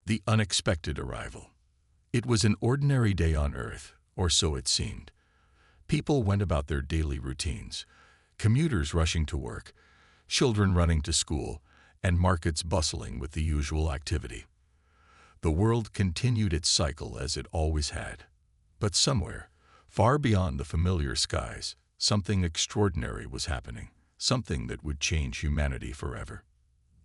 The unexpected arrival. It was an ordinary day on Earth, or so it seemed. People went about their daily routines, commuters rushing to work, children running to school, and markets bustling with the usual activity. The world continued its cycle as it always had. But somewhere, far beyond the familiar skies, something extraordinary was happening, something that would change humanity forever.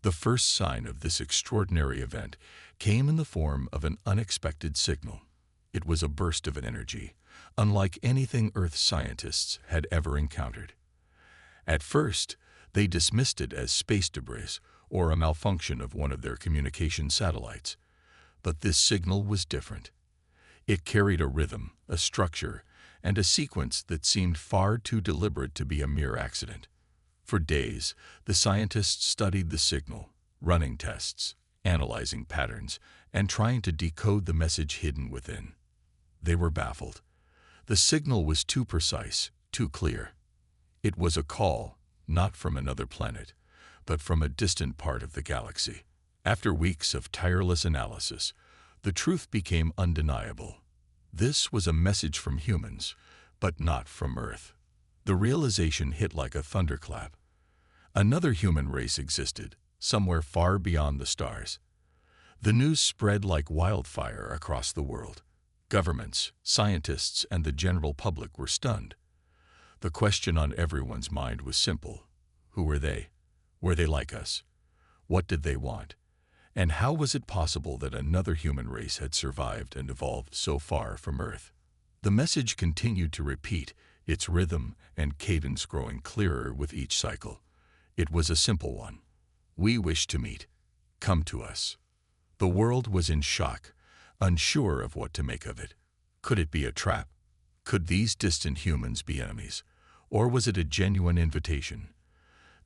The first sign of this extraordinary event came in the form of an unexpected signal. It was a burst of energy, unlike anything Earth scientists had ever encountered. At first, they dismissed it as space debris or a malfunction of one of their communication satellites. But this signal was different. It carried a rhythm, a structure, and a sequence that seemed far too deliberate to be a mere accident. For days, the scientists studied the signal, running tests, analyzing patterns, and trying to decode the message hidden within. They were baffled. The signal was too precise, too clear. It was a call, not from another planet, but from a distant part of the galaxy. After weeks of tireless analysis, the truth became undeniable. This was a message from humans, but not from Earth. The realization hit like a thunderclap. Another human race existed, somewhere far beyond the stars. The news spread like wildfire across the world. Governments, scientists, and the general public were stunned. The question on everyone's mind was simple. Who were they? Were they like us? What did they want? And how was it possible that another human race had survived and evolved so far from Earth? The message continued to repeat, its rhythm and cadence growing clearer with each cycle. It was a simple one. We wish to meet. Come to us. The world was in shock, unsure of what to make of it. Could it be a trap? Could these distant humans be enemies? Or was it a genuine invitation?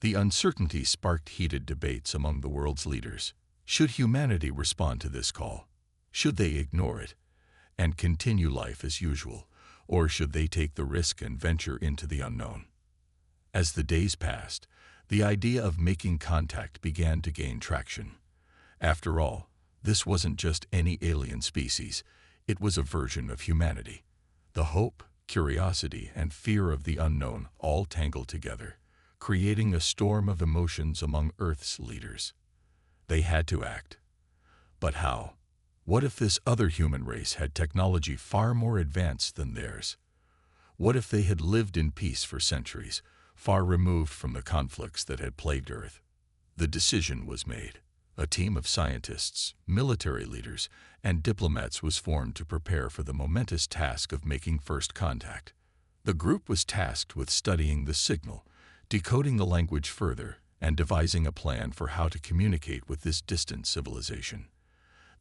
The uncertainty sparked heated debates among the world's leaders. Should humanity respond to this call? Should they ignore it and continue life as usual? Or should they take the risk and venture into the unknown? As the days passed, the idea of making contact began to gain traction. After all, this wasn't just any alien species, it was a version of humanity. The hope, curiosity, and fear of the unknown all tangled together, creating a storm of emotions among Earth's leaders. They had to act. But how? What if this other human race had technology far more advanced than theirs? What if they had lived in peace for centuries, far removed from the conflicts that had plagued Earth? The decision was made. A team of scientists, military leaders, and diplomats was formed to prepare for the momentous task of making first contact. The group was tasked with studying the signal, decoding the language further, and devising a plan for how to communicate with this distant civilization.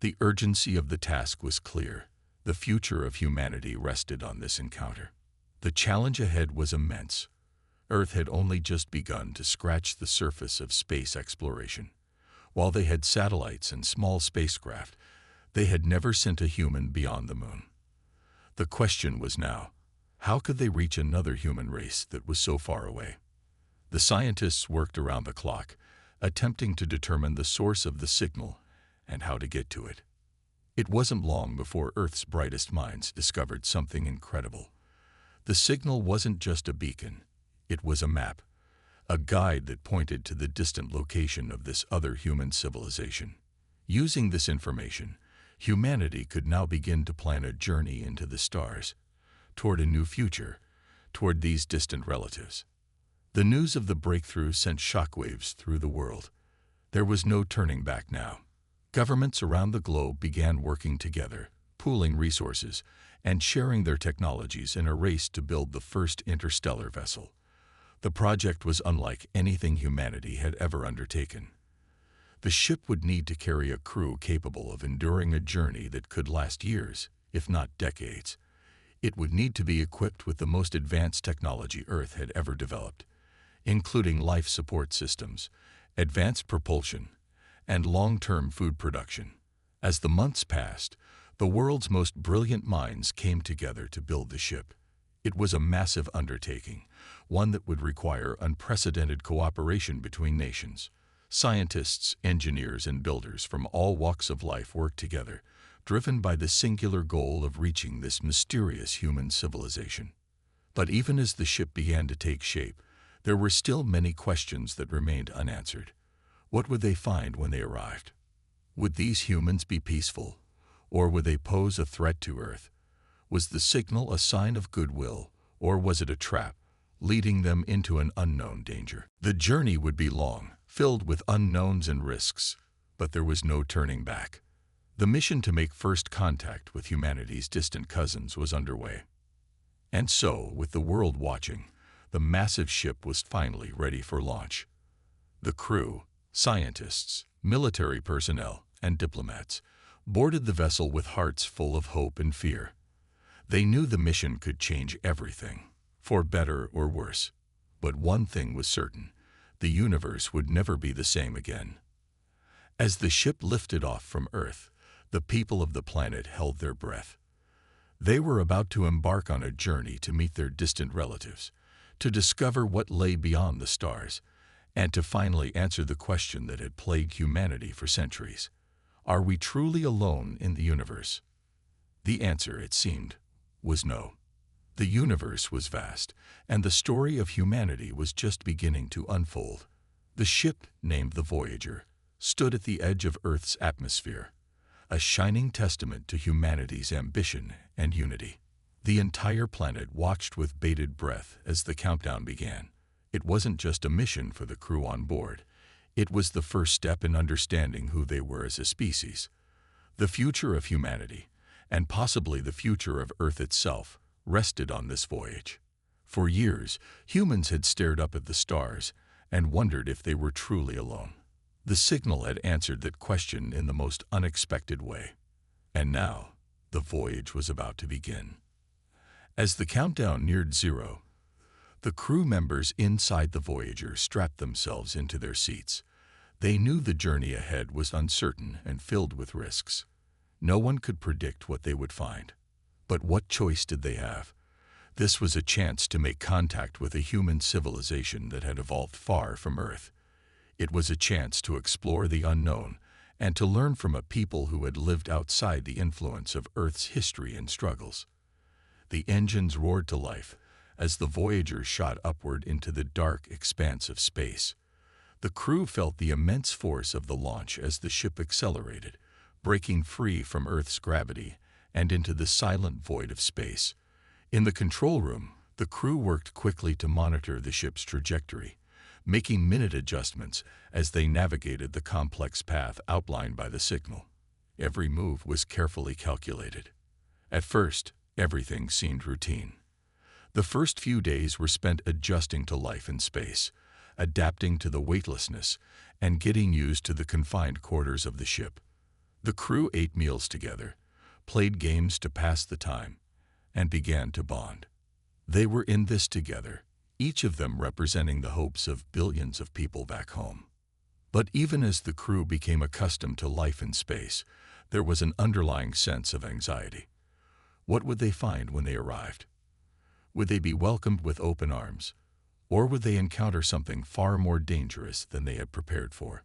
The urgency of the task was clear. The future of humanity rested on this encounter. The challenge ahead was immense. Earth had only just begun to scratch the surface of space exploration. While they had satellites and small spacecraft, they had never sent a human beyond the moon. The question was now, how could they reach another human race that was so far away? The scientists worked around the clock, attempting to determine the source of the signal and how to get to it. It wasn't long before Earth's brightest minds discovered something incredible. The signal wasn't just a beacon, it was a map, a guide that pointed to the distant location of this other human civilization. Using this information, humanity could now begin to plan a journey into the stars, toward a new future, toward these distant relatives. The news of the breakthrough sent shockwaves through the world. There was no turning back now. Governments around the globe began working together, pooling resources, and sharing their technologies in a race to build the first interstellar vessel. The project was unlike anything humanity had ever undertaken. The ship would need to carry a crew capable of enduring a journey that could last years, if not decades. It would need to be equipped with the most advanced technology Earth had ever developed, including life support systems, advanced propulsion, and long-term food production. As the months passed, the world's most brilliant minds came together to build the ship. It was a massive undertaking, one that would require unprecedented cooperation between nations. Scientists, engineers, and builders from all walks of life worked together, driven by the singular goal of reaching this mysterious human civilization. But even as the ship began to take shape, there were still many questions that remained unanswered. What would they find when they arrived? Would these humans be peaceful, or would they pose a threat to Earth? Was the signal a sign of goodwill, or was it a trap, leading them into an unknown danger? The journey would be long, filled with unknowns and risks, but there was no turning back. The mission to make first contact with humanity's distant cousins was underway. And so, with the world watching, the massive ship was finally ready for launch. The crew, scientists, military personnel, and diplomats boarded the vessel with hearts full of hope and fear. They knew the mission could change everything, for better or worse. But one thing was certain: the universe would never be the same again. As the ship lifted off from Earth, the people of the planet held their breath. They were about to embark on a journey to meet their distant relatives, to discover what lay beyond the stars, and to finally answer the question that had plagued humanity for centuries. Are we truly alone in the universe? The answer, it seemed, was no. The universe was vast, and the story of humanity was just beginning to unfold. The ship, named the Voyager, stood at the edge of Earth's atmosphere, a shining testament to humanity's ambition and unity. The entire planet watched with bated breath as the countdown began. It wasn't just a mission for the crew on board. It was the first step in understanding who they were as a species. The future of humanity, and possibly the future of Earth itself, rested on this voyage. For years, humans had stared up at the stars and wondered if they were truly alone. The signal had answered that question in the most unexpected way. And now, the voyage was about to begin. As the countdown neared zero, the crew members inside the Voyager strapped themselves into their seats. They knew the journey ahead was uncertain and filled with risks. No one could predict what they would find. But what choice did they have? This was a chance to make contact with a human civilization that had evolved far from Earth. It was a chance to explore the unknown and to learn from a people who had lived outside the influence of Earth's history and struggles. The engines roared to life as the Voyager shot upward into the dark expanse of space. The crew felt the immense force of the launch as the ship accelerated, breaking free from Earth's gravity and into the silent void of space. In the control room, the crew worked quickly to monitor the ship's trajectory, making minute adjustments as they navigated the complex path outlined by the signal. Every move was carefully calculated. At first, everything seemed routine. The first few days were spent adjusting to life in space, adapting to the weightlessness, and getting used to the confined quarters of the ship. The crew ate meals together, played games to pass the time, and began to bond. They were in this together, each of them representing the hopes of billions of people back home. But even as the crew became accustomed to life in space, there was an underlying sense of anxiety. What would they find when they arrived? Would they be welcomed with open arms, or would they encounter something far more dangerous than they had prepared for?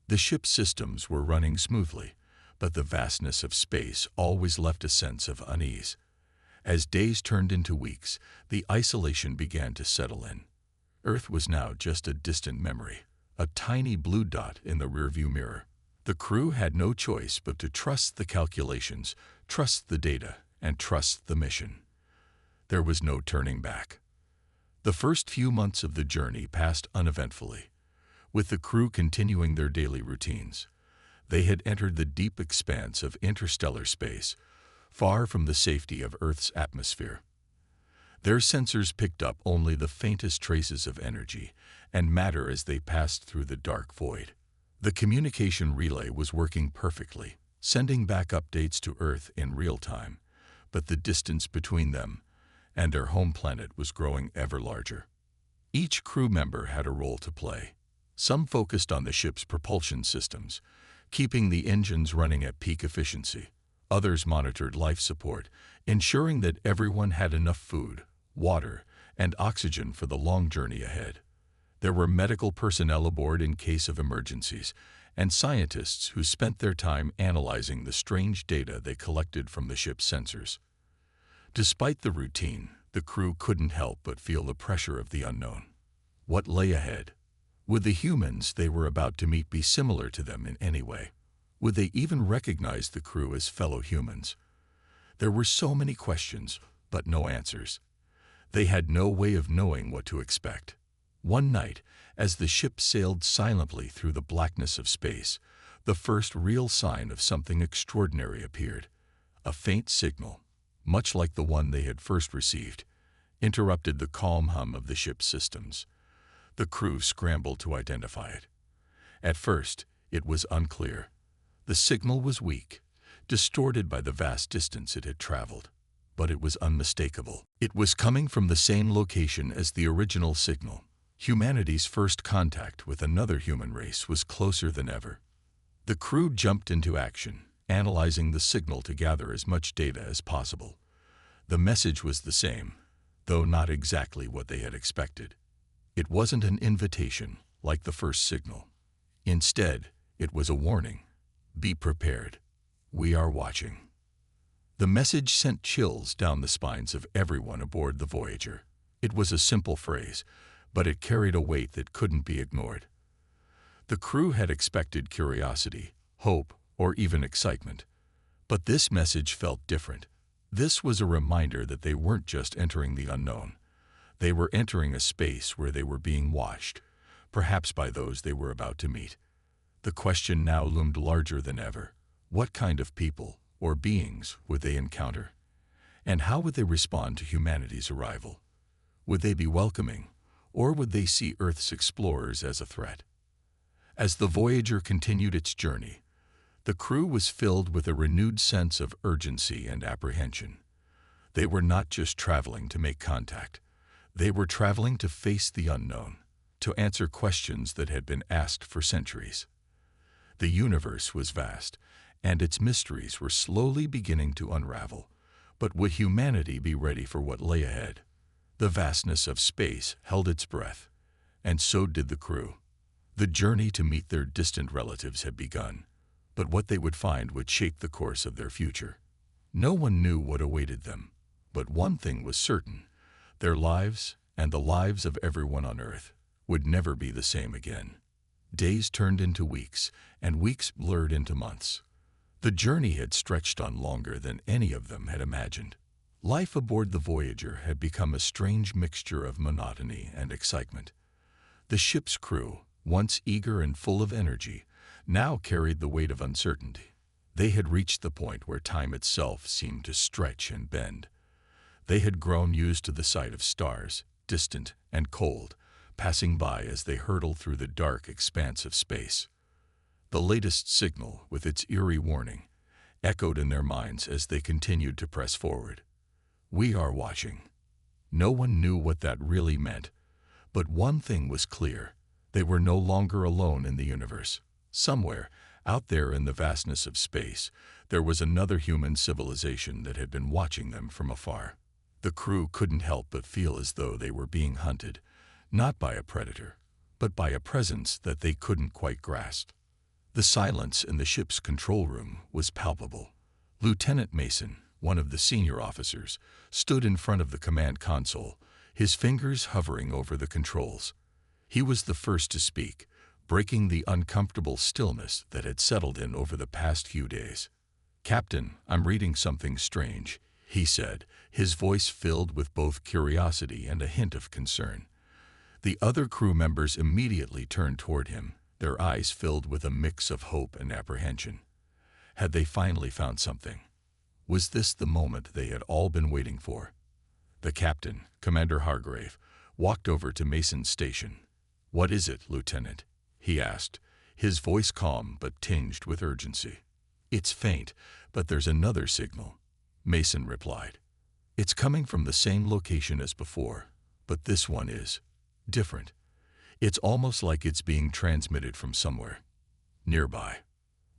The ship's systems were running smoothly, but the vastness of space always left a sense of unease. As days turned into weeks, the isolation began to settle in. Earth was now just a distant memory, a tiny blue dot in the rearview mirror. The crew had no choice but to trust the calculations, trust the data, and trust the mission. There was no turning back. The first few months of the journey passed uneventfully, with the crew continuing their daily routines. They had entered the deep expanse of interstellar space, far from the safety of Earth's atmosphere. Their sensors picked up only the faintest traces of energy and matter as they passed through the dark void. The communication relay was working perfectly, sending back updates to Earth in real time, but the distance between them and their home planet was growing ever larger. Each crew member had a role to play. Some focused on the ship's propulsion systems, keeping the engines running at peak efficiency. Others monitored life support, ensuring that everyone had enough food, water, and oxygen for the long journey ahead. There were medical personnel aboard in case of emergencies, and scientists who spent their time analyzing the strange data they collected from the ship's sensors. Despite the routine, the crew couldn't help but feel the pressure of the unknown. What lay ahead? Would the humans they were about to meet be similar to them in any way? Would they even recognize the crew as fellow humans? There were so many questions, but no answers. They had no way of knowing what to expect. One night, as the ship sailed silently through the blackness of space, the first real sign of something extraordinary appeared. A faint signal, much like the one they had first received, interrupted the calm hum of the ship's systems. The crew scrambled to identify it. At first, it was unclear. The signal was weak, distorted by the vast distance it had traveled, but it was unmistakable. It was coming from the same location as the original signal. Humanity's first contact with another human race was closer than ever. The crew jumped into action, analyzing the signal to gather as much data as possible. The message was the same, though not exactly what they had expected. It wasn't an invitation, like the first signal. Instead, it was a warning. Be prepared. We are watching. The message sent chills down the spines of everyone aboard the Voyager. It was a simple phrase, but it carried a weight that couldn't be ignored. The crew had expected curiosity, hope, or even excitement. But this message felt different. This was a reminder that they weren't just entering the unknown. They were entering a space where they were being watched, perhaps by those they were about to meet. The question now loomed larger than ever. What kind of people, or beings, would they encounter? And how would they respond to humanity's arrival? Would they be welcoming, or would they see Earth's explorers as a threat? As the Voyager continued its journey, the crew was filled with a renewed sense of urgency and apprehension. They were not just traveling to make contact. They were traveling to face the unknown, to answer questions that had been asked for centuries. The universe was vast, and its mysteries were slowly beginning to unravel. But would humanity be ready for what lay ahead? The vastness of space held its breath, and so did the crew. The journey to meet their distant relatives had begun, but what they would find would shape the course of their future. No one knew what awaited them, but one thing was certain: their lives, and the lives of everyone on Earth, would never be the same again. Days turned into weeks, and weeks blurred into months. The journey had stretched on longer than any of them had imagined. Life aboard the Voyager had become a strange mixture of monotony and excitement. The ship's crew, once eager and full of energy, now carried the weight of uncertainty. They had reached the point where time itself seemed to stretch and bend. They had grown used to the sight of stars, distant and cold, passing by as they hurtled through the dark expanse of space. The latest signal, with its eerie warning, echoed in their minds as they continued to press forward. We are watching. No one knew what that really meant, but one thing was clear: they were no longer alone in the universe. Somewhere, out there in the vastness of space, there was another human civilization that had been watching them from afar. The crew couldn't help but feel as though they were being hunted, not by a predator, but by a presence that they couldn't quite grasp. The silence in the ship's control room was palpable. Lieutenant Mason, one of the senior officers, stood in front of the command console, his fingers hovering over the controls. He was the first to speak, breaking the uncomfortable stillness that had settled in over the past few days. "Captain, I'm reading something strange," he said, his voice filled with both curiosity and a hint of concern. The other crew members immediately turned toward him, their eyes filled with a mix of hope and apprehension. Had they finally found something? Was this the moment they had all been waiting for? The captain, Commander Hargrave, walked over to Mason's station. "What is it, Lieutenant?" he asked, his voice calm but tinged with urgency. "It's faint, but there's another signal," Mason replied. "It's coming from the same location as before, but this one is different. It's almost like it's being transmitted from somewhere nearby."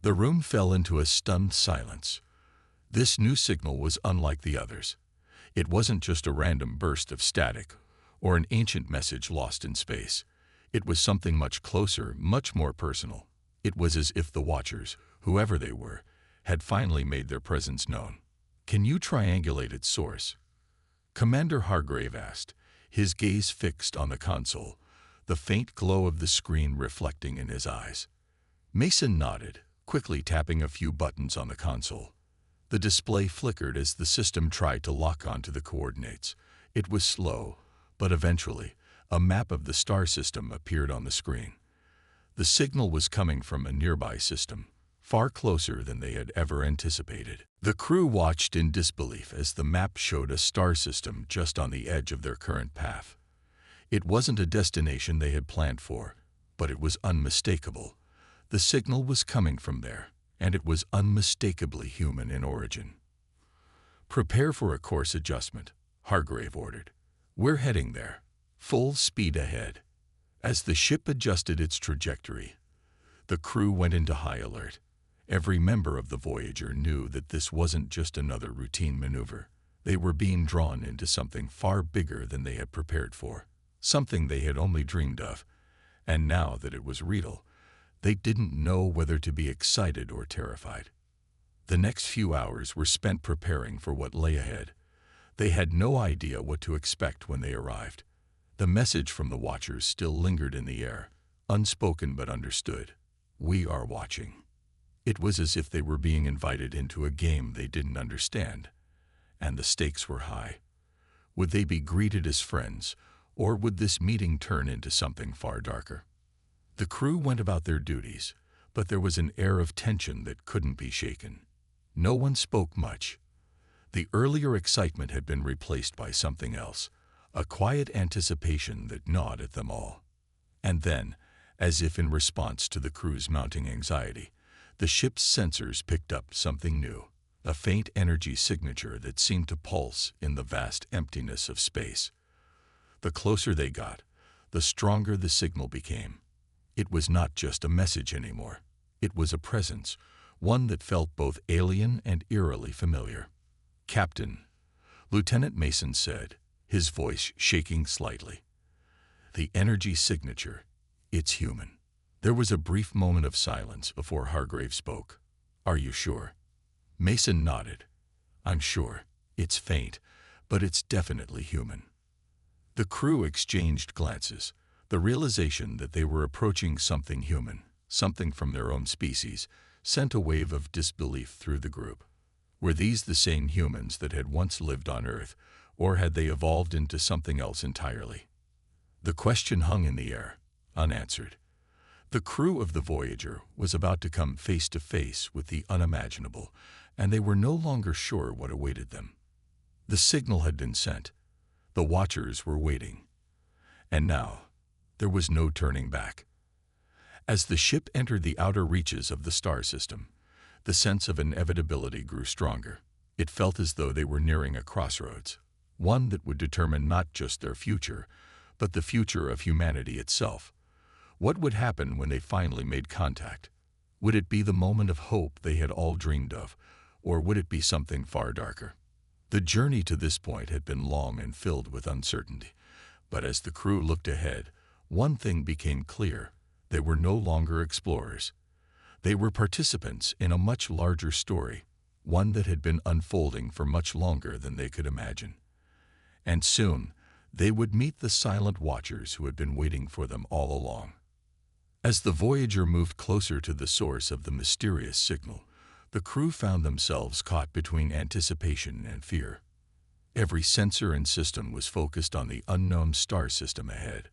The room fell into a stunned silence. This new signal was unlike the others. It wasn't just a random burst of static or an ancient message lost in space. It was something much closer, much more personal. It was as if the watchers, whoever they were, had finally made their presence known. "Can you triangulate its source?" Commander Hargrave asked, his gaze fixed on the console, the faint glow of the screen reflecting in his eyes. Mason nodded, quickly tapping a few buttons on the console. The display flickered as the system tried to lock onto the coordinates. It was slow, but eventually, a map of the star system appeared on the screen. The signal was coming from a nearby system, far closer than they had ever anticipated. The crew watched in disbelief as the map showed a star system just on the edge of their current path. It wasn't a destination they had planned for, but it was unmistakable. The signal was coming from there, and it was unmistakably human in origin. "Prepare for a course adjustment," Hargrave ordered. "We're heading there, full speed ahead." As the ship adjusted its trajectory, the crew went into high alert. Every member of the Voyager knew that this wasn't just another routine maneuver. They were being drawn into something far bigger than they had prepared for, something they had only dreamed of. And now that it was real, they didn't know whether to be excited or terrified. The next few hours were spent preparing for what lay ahead. They had no idea what to expect when they arrived. The message from the Watchers still lingered in the air, unspoken but understood. "We are watching." It was as if they were being invited into a game they didn't understand, and the stakes were high. Would they be greeted as friends, or would this meeting turn into something far darker? The crew went about their duties, but there was an air of tension that couldn't be shaken. No one spoke much. The earlier excitement had been replaced by something else, a quiet anticipation that gnawed at them all. And then, as if in response to the crew's mounting anxiety, the ship's sensors picked up something new, a faint energy signature that seemed to pulse in the vast emptiness of space. The closer they got, the stronger the signal became. It was not just a message anymore. It was a presence, one that felt both alien and eerily familiar. "Captain," Lieutenant Mason said, his voice shaking slightly. "The energy signature, it's human." There was a brief moment of silence before Hargrave spoke. "Are you sure?" Mason nodded. "I'm sure. It's faint, but it's definitely human." The crew exchanged glances. The realization that they were approaching something human, something from their own species, sent a wave of disbelief through the group. Were these the same humans that had once lived on Earth, or had they evolved into something else entirely? The question hung in the air, unanswered. The crew of the Voyager was about to come face to face with the unimaginable, and they were no longer sure what awaited them. The signal had been sent. The Watchers were waiting. And now, there was no turning back. As the ship entered the outer reaches of the star system, the sense of inevitability grew stronger. It felt as though they were nearing a crossroads, one that would determine not just their future, but the future of humanity itself. What would happen when they finally made contact? Would it be the moment of hope they had all dreamed of, or would it be something far darker? The journey to this point had been long and filled with uncertainty, but as the crew looked ahead, one thing became clear: they were no longer explorers. They were participants in a much larger story, one that had been unfolding for much longer than they could imagine. And soon, they would meet the silent Watchers who had been waiting for them all along. As the Voyager moved closer to the source of the mysterious signal, the crew found themselves caught between anticipation and fear. Every sensor and system was focused on the unknown star system ahead.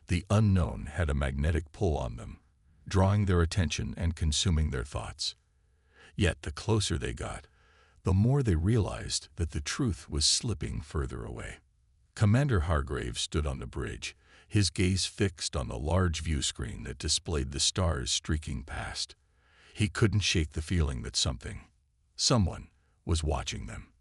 The unknown had a magnetic pull on them, drawing their attention and consuming their thoughts. Yet the closer they got, the more they realized that the truth was slipping further away. Commander Hargrave stood on the bridge, his gaze fixed on the large view screen that displayed the stars streaking past. He couldn't shake the feeling that someone, was watching them.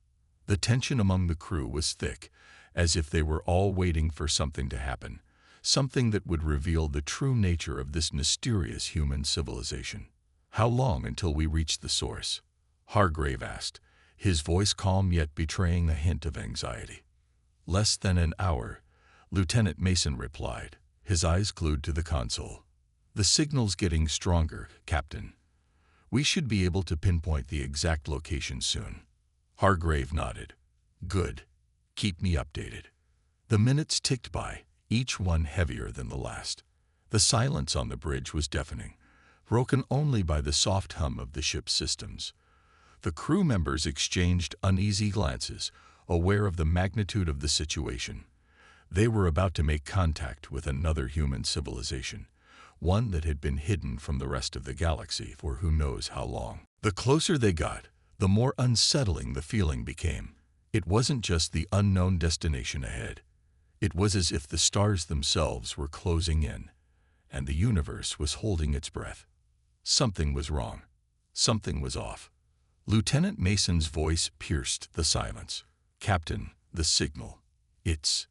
The tension among the crew was thick, as if they were all waiting for something to happen, something that would reveal the true nature of this mysterious human civilization. "How long until we reach the source?" Hargrave asked, his voice calm yet betraying a hint of anxiety. "Less than an hour," Lieutenant Mason replied, his eyes glued to the console. "The signal's getting stronger, Captain. We should be able to pinpoint the exact location soon." Hargrave nodded. "Good. Keep me updated." The minutes ticked by, each one heavier than the last. The silence on the bridge was deafening, broken only by the soft hum of the ship's systems. The crew members exchanged uneasy glances, aware of the magnitude of the situation. They were about to make contact with another human civilization, one that had been hidden from the rest of the galaxy for who knows how long. The closer they got, the more unsettling the feeling became. It wasn't just the unknown destination ahead. It was as if the stars themselves were closing in, and the universe was holding its breath. Something was wrong. Something was off. Lieutenant Mason's voice pierced the silence. "Captain, the signal. It's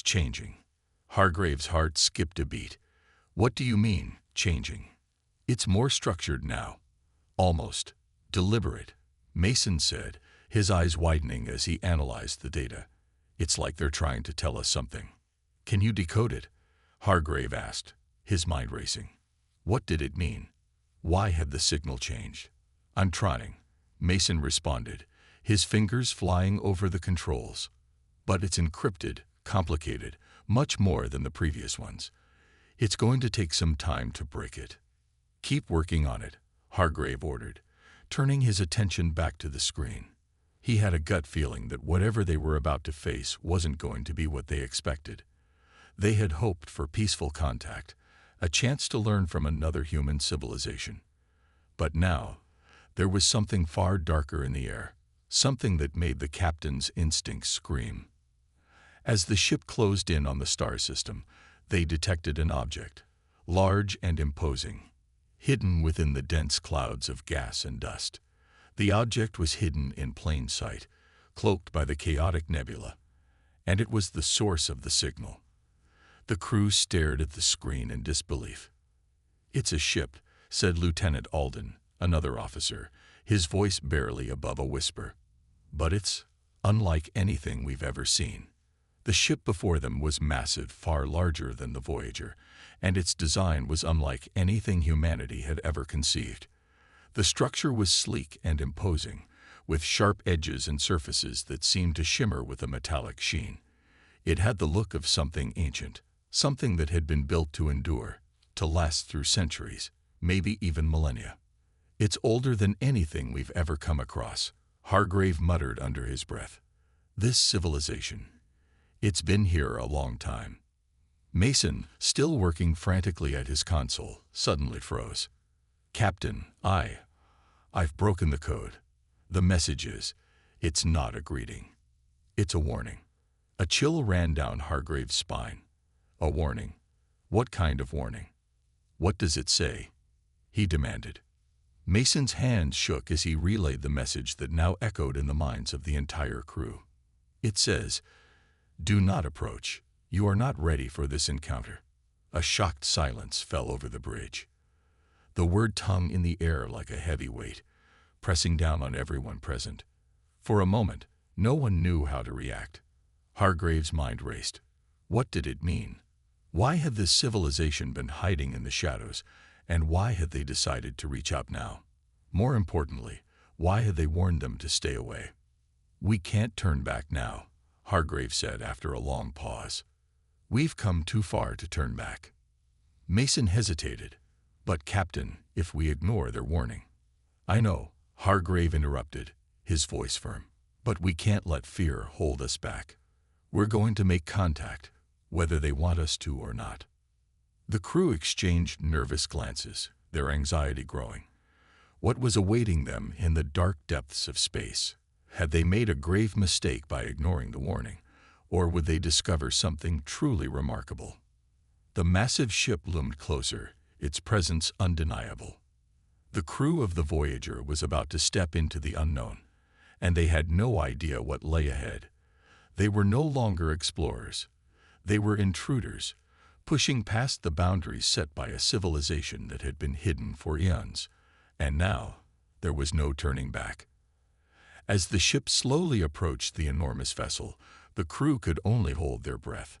changing." Hargrave's heart skipped a beat. "What do you mean, changing?" "It's more structured now. Almost deliberate," Mason said, his eyes widening as he analyzed the data. "It's like they're trying to tell us something." "Can you decode it?" Hargrave asked, his mind racing. What did it mean? Why had the signal changed? "I'm trying," Mason responded, his fingers flying over the controls. "But it's encrypted, complicated, much more than the previous ones. It's going to take some time to break it." "Keep working on it," Hargrave ordered, turning his attention back to the screen. He had a gut feeling that whatever they were about to face wasn't going to be what they expected. They had hoped for peaceful contact, a chance to learn from another human civilization. But now, there was something far darker in the air, something that made the captain's instincts scream. As the ship closed in on the star system, they detected an object, large and imposing, hidden within the dense clouds of gas and dust. The object was hidden in plain sight, cloaked by the chaotic nebula, and it was the source of the signal. The crew stared at the screen in disbelief. "It's a ship," said Lieutenant Alden, another officer, his voice barely above a whisper. "But it's unlike anything we've ever seen." The ship before them was massive, far larger than the Voyager, and its design was unlike anything humanity had ever conceived. The structure was sleek and imposing, with sharp edges and surfaces that seemed to shimmer with a metallic sheen. It had the look of something ancient, something that had been built to endure, to last through centuries, maybe even millennia. "It's older than anything we've ever come across," Hargrave muttered under his breath. "This civilization. It's been here a long time." Mason, still working frantically at his console, suddenly froze. "Captain, I've broken the code. The message is, it's not a greeting. It's a warning." A chill ran down Hargrave's spine. "A warning? What kind of warning? What does it say?" he demanded. Mason's hands shook as he relayed the message that now echoed in the minds of the entire crew. "It says, 'Do not approach. You are not ready for this encounter.'" A shocked silence fell over the bridge. The word hung in the air like a heavy weight, pressing down on everyone present. For a moment, no one knew how to react. Hargrave's mind raced. What did it mean? Why had this civilization been hiding in the shadows, and why had they decided to reach out now? More importantly, why had they warned them to stay away? "We can't turn back now," Hargrave said after a long pause. "We've come too far to turn back." Mason hesitated. "But Captain, if we ignore their warning—" "I know," Hargrave interrupted, his voice firm. "But we can't let fear hold us back. We're going to make contact, whether they want us to or not." The crew exchanged nervous glances, their anxiety growing. What was awaiting them in the dark depths of space? Had they made a grave mistake by ignoring the warning, or would they discover something truly remarkable? The massive ship loomed closer, its presence undeniable. The crew of the Voyager was about to step into the unknown, and they had no idea what lay ahead. They were no longer explorers. They were intruders, pushing past the boundaries set by a civilization that had been hidden for eons. And now, there was no turning back. As the ship slowly approached the enormous vessel, the crew could only hold their breath.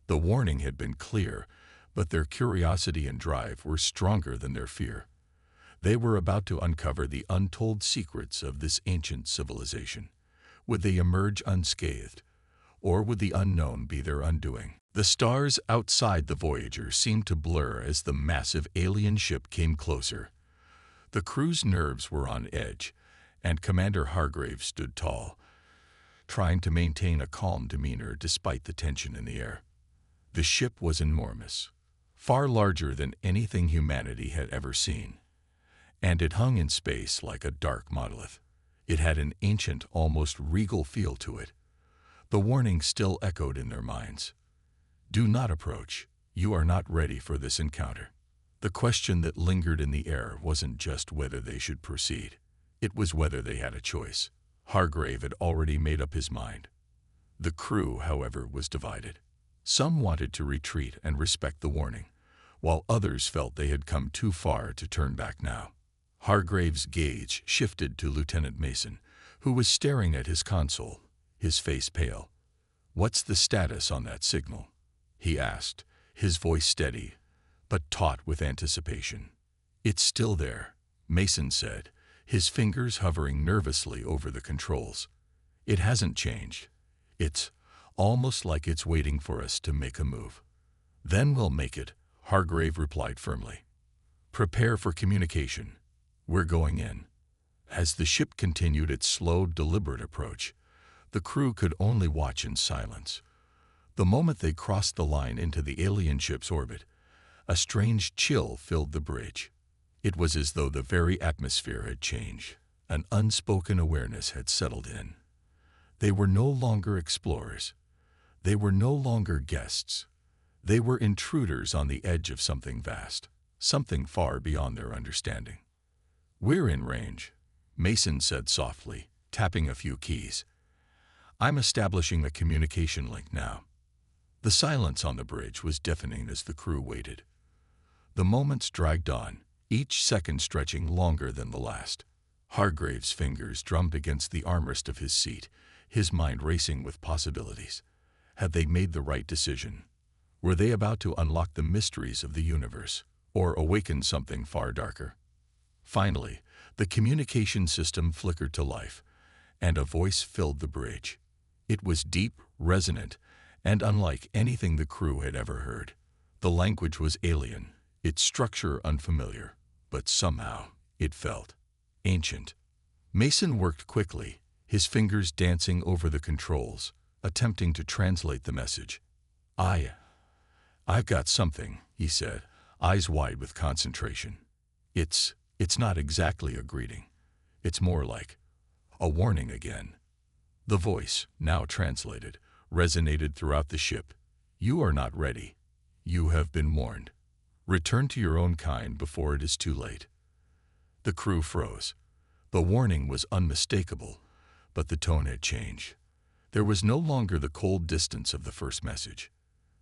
The warning had been clear, But their curiosity and drive were stronger than their fear. They were about to uncover the untold secrets of this ancient civilization. Would they emerge unscathed, or would the unknown be their undoing? The stars outside the Voyager seemed to blur as the massive alien ship came closer. The crew's nerves were on edge, and Commander Hargrave stood tall, trying to maintain a calm demeanor despite the tension in the air. The ship was enormous, far larger than anything humanity had ever seen, and it hung in space like a dark monolith. It had an ancient, almost regal feel to it. The warning still echoed in their minds. Do not approach. You are not ready for this encounter. The question that lingered in the air wasn't just whether they should proceed. It was whether they had a choice. Hargrave had already made up his mind. The crew, however, was divided. Some wanted to retreat and respect the warning, while others felt they had come too far to turn back now. Hargrave's gaze shifted to Lieutenant Mason, who was staring at his console, his face pale. "What's the status on that signal?" he asked, his voice steady, but taut with anticipation. "It's still there," Mason said, his fingers hovering nervously over the controls. "It hasn't changed. It's almost like it's waiting for us to make a move." "Then we'll make it," Hargrave replied firmly. "Prepare for communication. We're going in." As the ship continued its slow, deliberate approach, the crew could only watch in silence. The moment they crossed the line into the alien ship's orbit, a strange chill filled the bridge. It was as though the very atmosphere had changed. An unspoken awareness had settled in. They were no longer explorers. They were no longer guests. They were intruders on the edge of something vast, something far beyond their understanding. "We're in range," Mason said softly, tapping a few keys. "I'm establishing the communication link now." The silence on the bridge was deafening as the crew waited. The moments dragged on, each second stretching longer than the last. Hargrave's fingers drummed against the armrest of his seat, his mind racing with possibilities. Had they made the right decision? Were they about to unlock the mysteries of the universe, or awaken something far darker? Finally, the communication system flickered to life, and a voice filled the bridge. It was deep, resonant, and unlike anything the crew had ever heard. The language was alien, its structure unfamiliar, but somehow it felt ancient. Mason worked quickly, his fingers dancing over the controls, attempting to translate the message. I've got something," he said, eyes wide with concentration. It's not exactly a greeting. It's more like a warning again." The voice, now translated, resonated throughout the ship. "You are not ready. You have been warned. Return to your own kind before it is too late." The crew froze. The warning was unmistakable, but the tone had changed. There was no longer the cold distance of the first message.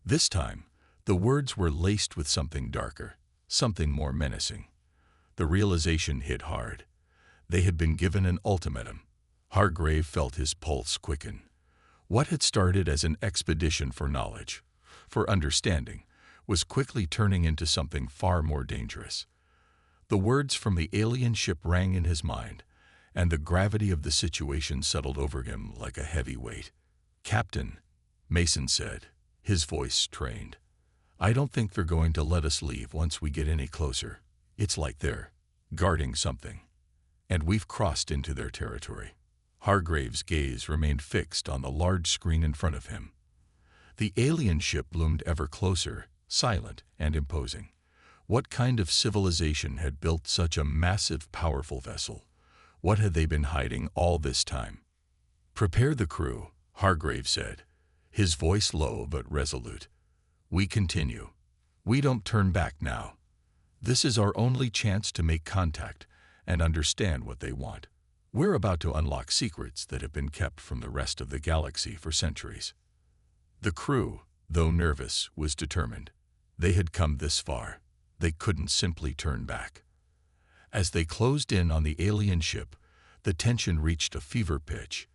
This time, the words were laced with something darker, something more menacing. The realization hit hard. They had been given an ultimatum. Hargrave felt his pulse quicken. What had started as an expedition for knowledge, for understanding, was quickly turning into something far more dangerous. The words from the alien ship rang in his mind, and the gravity of the situation settled over him like a heavy weight. "Captain," Mason said, his voice strained, "I don't think they're going to let us leave once we get any closer. It's like they're guarding something, and we've crossed into their territory." Hargrave's gaze remained fixed on the large screen in front of him. The alien ship loomed ever closer, silent and imposing. What kind of civilization had built such a massive, powerful vessel? What had they been hiding all this time? "Prepare the crew," Hargrave said, his voice low but resolute. "We continue. We don't turn back now. This is our only chance to make contact and understand what they want. We're about to unlock secrets that have been kept from the rest of the galaxy for centuries." The crew, though nervous, was determined. They had come this far. They couldn't simply turn back. As they closed in on the alien ship, the tension reached a fever pitch.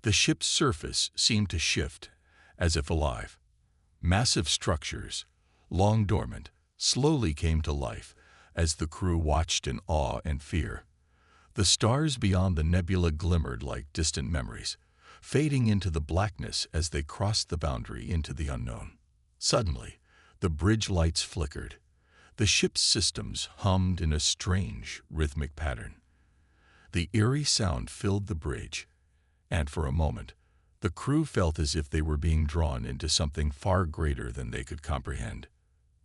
The ship's surface seemed to shift, as if alive. Massive structures, long dormant, slowly came to life as the crew watched in awe and fear. The stars beyond the nebula glimmered like distant memories, fading into the blackness as they crossed the boundary into the unknown. Suddenly, the bridge lights flickered. The ship's systems hummed in a strange, rhythmic pattern. The eerie sound filled the bridge, and for a moment, the crew felt as if they were being drawn into something far greater than they could comprehend.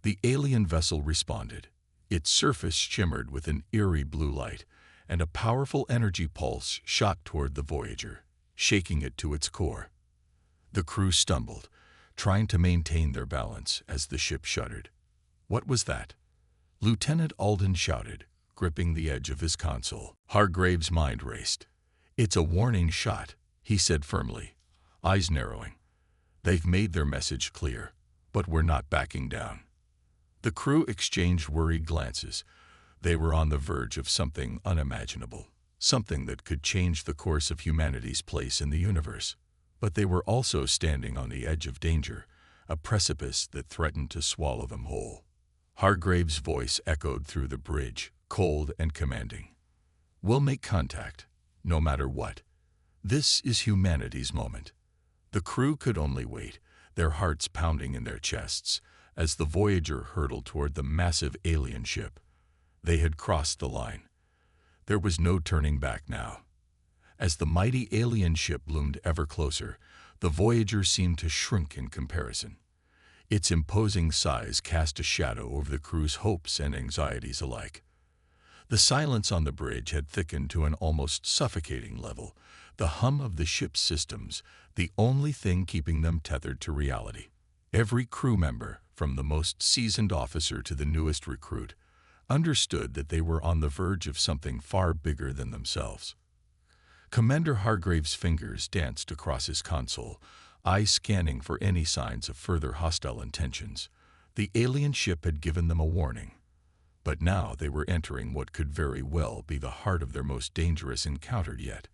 The alien vessel responded. Its surface shimmered with an eerie blue light, and a powerful energy pulse shot toward the Voyager, shaking it to its core. The crew stumbled, trying to maintain their balance as the ship shuddered. What was that? Lieutenant Alden shouted, gripping the edge of his console. Hargrave's mind raced. "It's a warning shot," he said firmly, eyes narrowing. "They've made their message clear, but we're not backing down." The crew exchanged worried glances. They were on the verge of something unimaginable, something that could change the course of humanity's place in the universe. But they were also standing on the edge of danger, a precipice that threatened to swallow them whole. Hargrave's voice echoed through the bridge, cold and commanding. "We'll make contact, no matter what. This is humanity's moment." The crew could only wait, their hearts pounding in their chests, as the Voyager hurtled toward the massive alien ship. They had crossed the line. There was no turning back now. As the mighty alien ship loomed ever closer, the Voyager seemed to shrink in comparison. Its imposing size cast a shadow over the crew's hopes and anxieties alike. The silence on the bridge had thickened to an almost suffocating level, the hum of the ship's systems, the only thing keeping them tethered to reality. Every crew member, from the most seasoned officer to the newest recruit, understood that they were on the verge of something far bigger than themselves. Commander Hargrave's fingers danced across his console, eyes scanning for any signs of further hostile intentions. The alien ship had given them a warning, but now they were entering what could very well be the heart of their most dangerous encounter yet.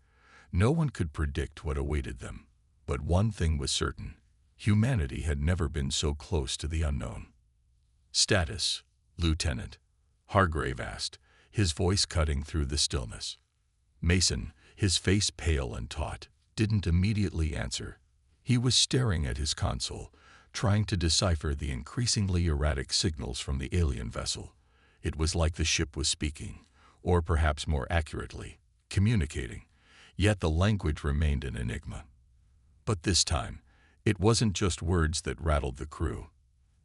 No one could predict what awaited them, but one thing was certain: humanity had never been so close to the unknown. "Status, Lieutenant?" Hargrave asked, his voice cutting through the stillness. Mason, his face pale and taut, didn't immediately answer. He was staring at his console, trying to decipher the increasingly erratic signals from the alien vessel. It was like the ship was speaking, or perhaps more accurately, communicating, yet the language remained an enigma. But this time, it wasn't just words that rattled the crew.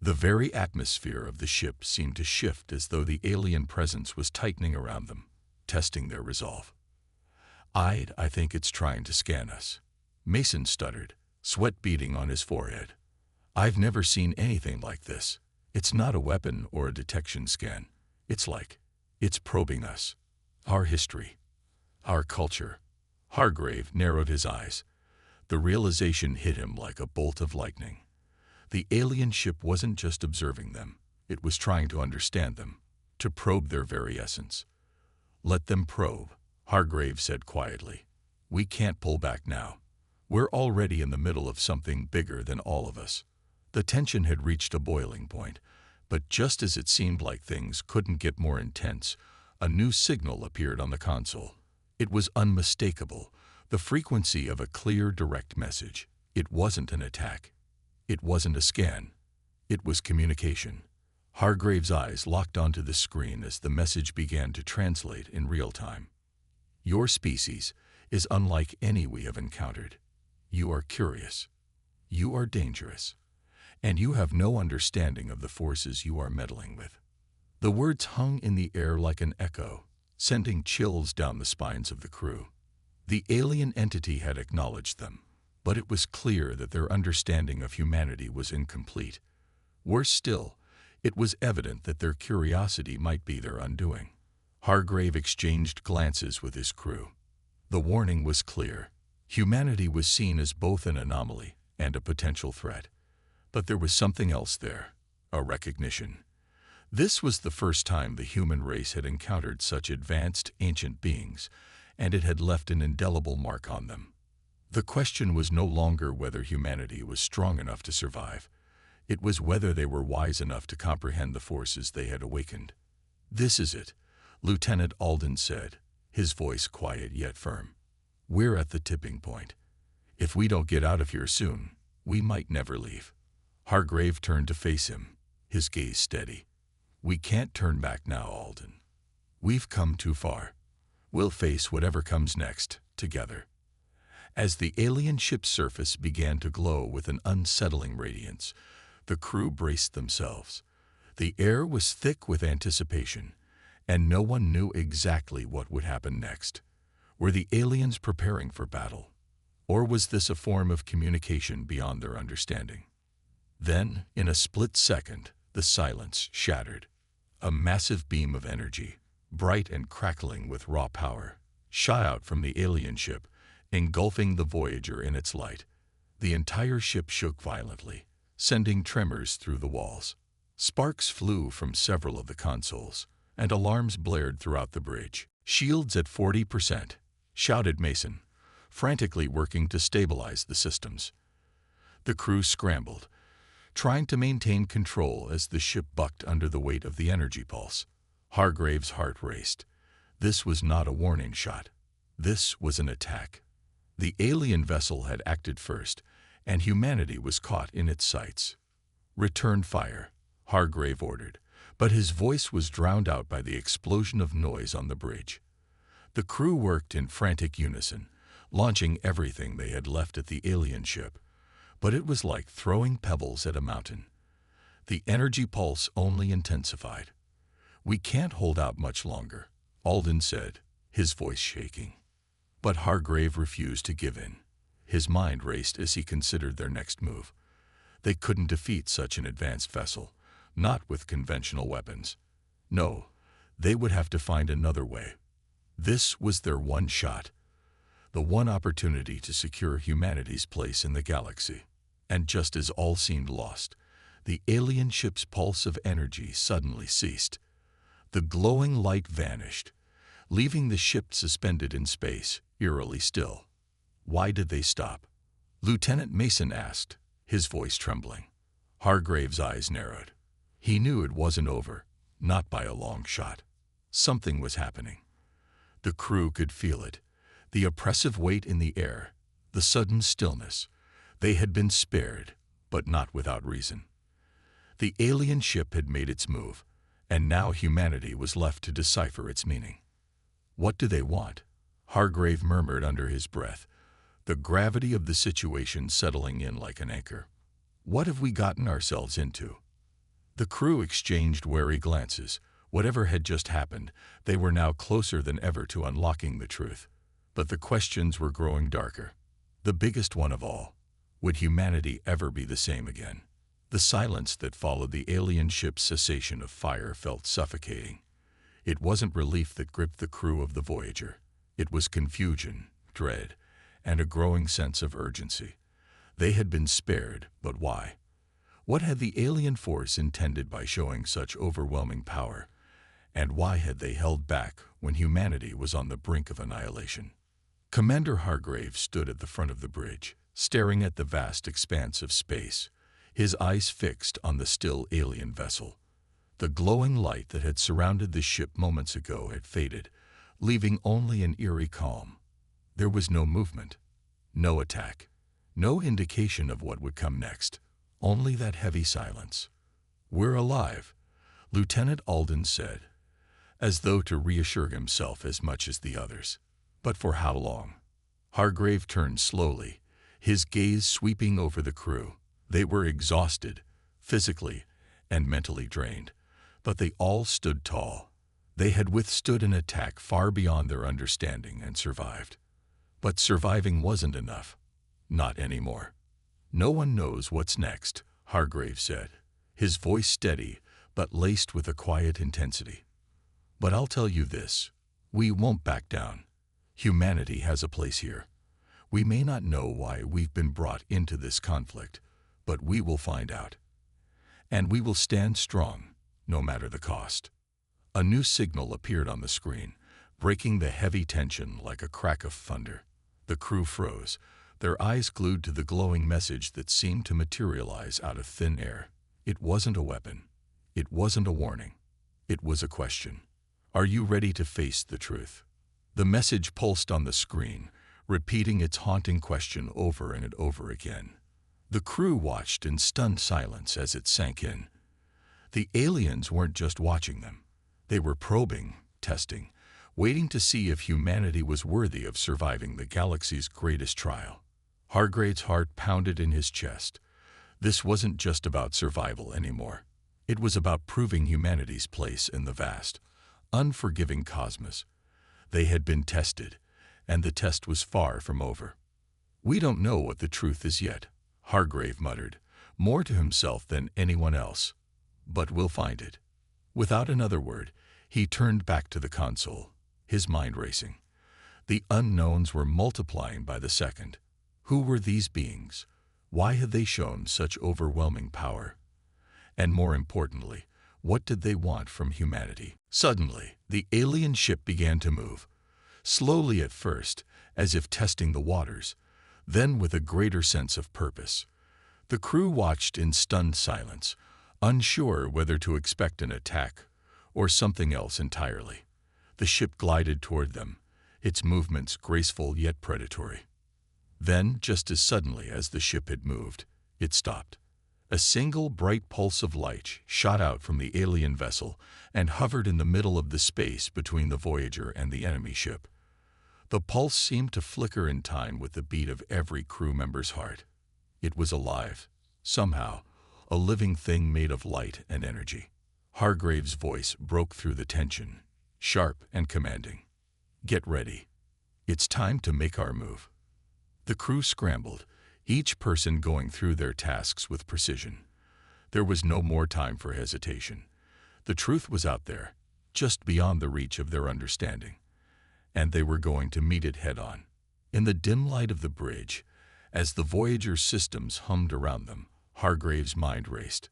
The very atmosphere of the ship seemed to shift as though the alien presence was tightening around them, testing their resolve. I think it's trying to scan us," Mason stuttered, sweat beading on his forehead. "I've never seen anything like this. It's not a weapon or a detection scan. It's probing us. Our history. Our culture." Hargrave narrowed his eyes. The realization hit him like a bolt of lightning. The alien ship wasn't just observing them. It was trying to understand them, to probe their very essence. "Let them probe," Hargrave said quietly. "We can't pull back now. We're already in the middle of something bigger than all of us." The tension had reached a boiling point, but just as it seemed like things couldn't get more intense, a new signal appeared on the console. It was unmistakable, the frequency of a clear, direct message. It wasn't an attack. It wasn't a scan. It was communication. Hargrave's eyes locked onto the screen as the message began to translate in real time. "Your species is unlike any we have encountered. You are curious. You are dangerous. And you have no understanding of the forces you are meddling with." The words hung in the air like an echo, sending chills down the spines of the crew. The alien entity had acknowledged them, but it was clear that their understanding of humanity was incomplete. Worse still, it was evident that their curiosity might be their undoing. Hargrave exchanged glances with his crew. The warning was clear. Humanity was seen as both an anomaly and a potential threat. But there was something else there, a recognition. This was the first time the human race had encountered such advanced, ancient beings, and it had left an indelible mark on them. The question was no longer whether humanity was strong enough to survive. It was whether they were wise enough to comprehend the forces they had awakened. "This is it," Lieutenant Alden said, his voice quiet yet firm. "We're at the tipping point. If we don't get out of here soon, we might never leave." Hargrave turned to face him, his gaze steady. "We can't turn back now, Alden. We've come too far. We'll face whatever comes next, together." As the alien ship's surface began to glow with an unsettling radiance, the crew braced themselves. The air was thick with anticipation, and no one knew exactly what would happen next. Were the aliens preparing for battle? Or was this a form of communication beyond their understanding? Then, in a split second, the silence shattered. A massive beam of energy, bright and crackling with raw power, shot out from the alien ship, engulfing the Voyager in its light. The entire ship shook violently, sending tremors through the walls. Sparks flew from several of the consoles, and alarms blared throughout the bridge. "Shields at 40%, shouted Mason, frantically working to stabilize the systems. The crew scrambled, trying to maintain control as the ship bucked under the weight of the energy pulse. Hargrave's heart raced. This was not a warning shot. This was an attack. The alien vessel had acted first, and humanity was caught in its sights. "Return fire," Hargrave ordered, but his voice was drowned out by the explosion of noise on the bridge. The crew worked in frantic unison, launching everything they had left at the alien ship, but it was like throwing pebbles at a mountain. The energy pulse only intensified. "We can't hold out much longer," Alden said, his voice shaking. But Hargrave refused to give in. His mind raced as he considered their next move. They couldn't defeat such an advanced vessel, not with conventional weapons. No, they would have to find another way. This was their one shot, the one opportunity to secure humanity's place in the galaxy. And just as all seemed lost, the alien ship's pulse of energy suddenly ceased. The glowing light vanished, leaving the ship suspended in space, eerily still. "Why did they stop?" Lieutenant Mason asked, his voice trembling. Hargrave's eyes narrowed. He knew it wasn't over, not by a long shot. Something was happening. The crew could feel it, the oppressive weight in the air, the sudden stillness. They had been spared, but not without reason. The alien ship had made its move, and now humanity was left to decipher its meaning. "What do they want?" Hargrave murmured under his breath, the gravity of the situation settling in like an anchor. "What have we gotten ourselves into?" The crew exchanged wary glances. Whatever had just happened, they were now closer than ever to unlocking the truth. But the questions were growing darker. The biggest one of all, would humanity ever be the same again? The silence that followed the alien ship's cessation of fire felt suffocating. It wasn't relief that gripped the crew of the Voyager. It was confusion, dread, and a growing sense of urgency. They had been spared, but why? What had the alien force intended by showing such overwhelming power? And why had they held back when humanity was on the brink of annihilation? Commander Hargrave stood at the front of the bridge, staring at the vast expanse of space, his eyes fixed on the still alien vessel. The glowing light that had surrounded the ship moments ago had faded, leaving only an eerie calm. There was no movement, no attack, no indication of what would come next, only that heavy silence. "We're alive," Lieutenant Alden said, as though to reassure himself as much as the others. But for how long? Hargrave turned slowly, his gaze sweeping over the crew. They were exhausted, physically and mentally drained, but they all stood tall. They had withstood an attack far beyond their understanding and survived. But surviving wasn't enough. Not anymore. "No one knows what's next," Hargrave said, his voice steady but laced with a quiet intensity. "But I'll tell you this, we won't back down. Humanity has a place here. We may not know why we've been brought into this conflict, but we will find out. And we will stand strong, no matter the cost." A new signal appeared on the screen, breaking the heavy tension like a crack of thunder. The crew froze, their eyes glued to the glowing message that seemed to materialize out of thin air. It wasn't a weapon. It wasn't a warning. It was a question. Are you ready to face the truth? The message pulsed on the screen, repeating its haunting question over and over again. The crew watched in stunned silence as it sank in. The aliens weren't just watching them. They were probing, testing, waiting to see if humanity was worthy of surviving the galaxy's greatest trial. Hargrave's heart pounded in his chest. This wasn't just about survival anymore. It was about proving humanity's place in the vast, unforgiving cosmos. They had been tested, and the test was far from over. "We don't know what the truth is yet," Hargrave muttered, more to himself than anyone else. "But we'll find it." Without another word, he turned back to the console, his mind racing. The unknowns were multiplying by the second. Who were these beings? Why had they shown such overwhelming power? And more importantly, what did they want from humanity? Suddenly, the alien ship began to move. Slowly at first, as if testing the waters, then with a greater sense of purpose. The crew watched in stunned silence, unsure whether to expect an attack or something else entirely. The ship glided toward them, its movements graceful yet predatory. Then, just as suddenly as the ship had moved, it stopped. A single bright pulse of light shot out from the alien vessel and hovered in the middle of the space between the Voyager and the enemy ship. The pulse seemed to flicker in time with the beat of every crew member's heart. It was alive, somehow, a living thing made of light and energy. Hargrave's voice broke through the tension, sharp and commanding. "Get ready. It's time to make our move." The crew scrambled, each person going through their tasks with precision. There was no more time for hesitation. The truth was out there, just beyond the reach of their understanding, and they were going to meet it head-on. In the dim light of the bridge, as the Voyager's systems hummed around them, Hargrave's mind raced.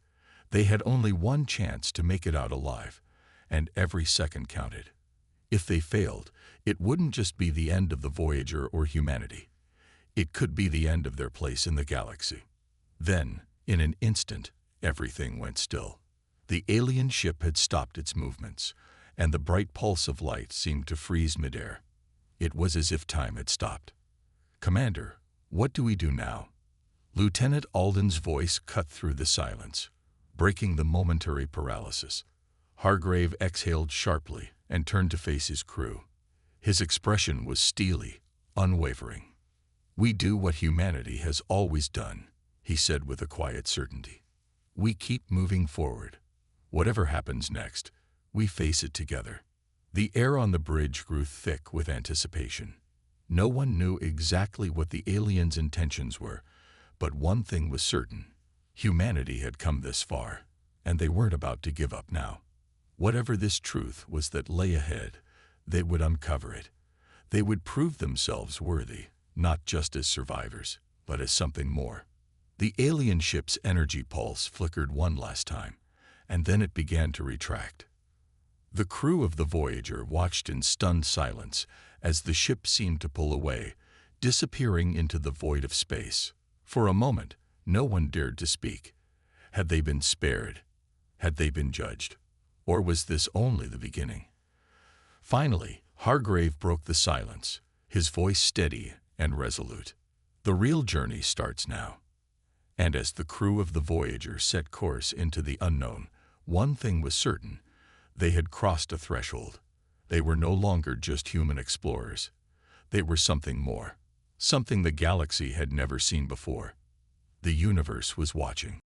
They had only one chance to make it out alive, and every second counted. If they failed, it wouldn't just be the end of the Voyager or humanity. It could be the end of their place in the galaxy. Then, in an instant, everything went still. The alien ship had stopped its movements, and the bright pulse of light seemed to freeze midair. It was as if time had stopped. "Commander, what do we do now?" Lieutenant Alden's voice cut through the silence, breaking the momentary paralysis. Hargrave exhaled sharply and turned to face his crew. His expression was steely, unwavering. "We do what humanity has always done," he said with a quiet certainty. "We keep moving forward. Whatever happens next, we face it together." The air on the bridge grew thick with anticipation. No one knew exactly what the aliens' intentions were, but one thing was certain. Humanity had come this far, and they weren't about to give up now. Whatever this truth was that lay ahead, they would uncover it. They would prove themselves worthy, not just as survivors, but as something more. The alien ship's energy pulse flickered one last time, and then it began to retract. The crew of the Voyager watched in stunned silence as the ship seemed to pull away, disappearing into the void of space. For a moment, no one dared to speak. Had they been spared? Had they been judged? Or was this only the beginning? Finally, Hargrave broke the silence, his voice steady and resolute. "The real journey starts now." And as the crew of the Voyager set course into the unknown, one thing was certain: they had crossed a threshold. They were no longer just human explorers. They were something more, something the galaxy had never seen before. The universe was watching.